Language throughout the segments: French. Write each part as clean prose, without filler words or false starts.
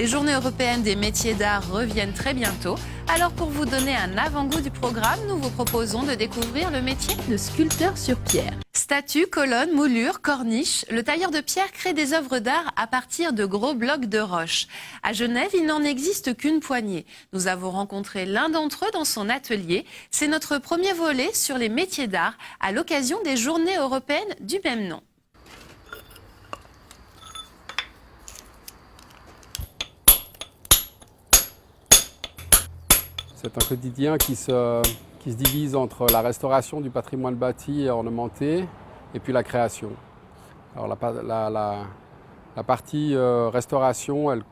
Les journées européennes des métiers d'art reviennent très bientôt. Alors pour vous donner un avant-goût du programme, nous vous proposons de découvrir le métier de sculpteur sur pierre. Statues, colonnes, moulures, corniches, le tailleur de pierre crée des œuvres d'art à partir de gros blocs de roche. À Genève, il n'en existe qu'une poignée. Nous avons rencontré l'un d'entre eux dans son atelier. C'est notre premier volet sur les métiers d'art à l'occasion des journées européennes du même nom. C'est un quotidien qui se divise entre la restauration du patrimoine bâti et ornementé et puis la création. Alors la partie restauration, elle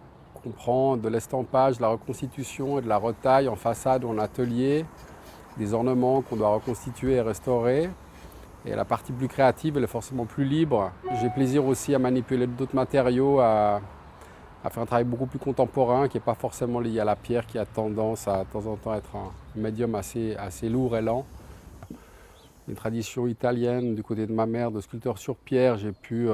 comprend de l'estampage, de la reconstitution et de la retaille en façade ou en atelier, des ornements qu'on doit reconstituer et restaurer. Et la partie plus créative, elle est forcément plus libre. J'ai plaisir aussi à manipuler d'autres matériaux, à faire un travail beaucoup plus contemporain qui n'est pas forcément lié à la pierre, qui a tendance à de temps en temps à être un médium assez lourd et lent. Une tradition italienne du côté de ma mère de sculpteur sur pierre, j'ai pu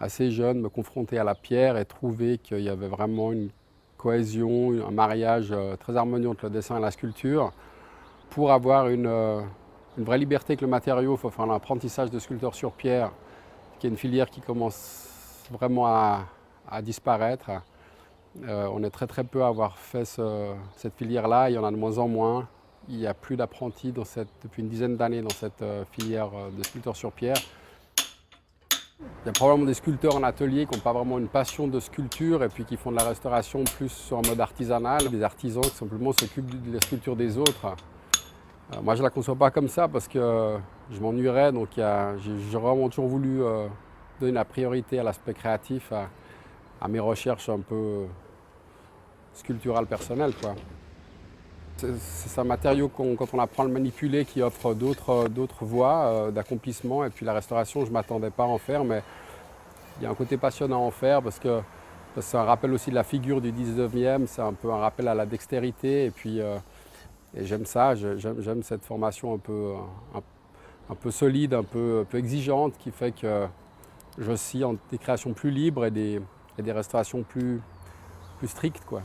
assez jeune me confronter à la pierre et trouver qu'il y avait vraiment une cohésion, un mariage très harmonieux entre le dessin et la sculpture. Pour avoir une vraie liberté avec le matériau, il faut faire un apprentissage de sculpteur sur pierre, qui est une filière qui commence vraiment à disparaître. On est très peu à avoir fait cette filière-là, il y en a de moins en moins. Il n'y a plus d'apprentis depuis une dizaine d'années dans cette filière de sculpteur sur pierre. Il y a probablement des sculpteurs en atelier qui n'ont pas vraiment une passion de sculpture et puis qui font de la restauration plus sur un mode artisanal, des artisans qui simplement s'occupent de la sculpture des autres. Moi je ne la conçois pas comme ça parce que je m'ennuierais, donc j'ai vraiment toujours voulu donner la priorité à l'aspect créatif, à mes recherches un peu sculpturales personnelles, quoi. C'est un matériau quand on apprend à le manipuler qui offre d'autres voies d'accomplissement. Et puis la restauration, je ne m'attendais pas à en faire, mais il y a un côté passionnant à en faire parce que c'est un rappel aussi de la figure du 19e, c'est un peu un rappel à la dextérité. Et puis et j'aime ça, j'aime cette formation un peu solide, un peu exigeante, qui fait que je scie des créations plus libres et des restaurations plus strictes, quoi.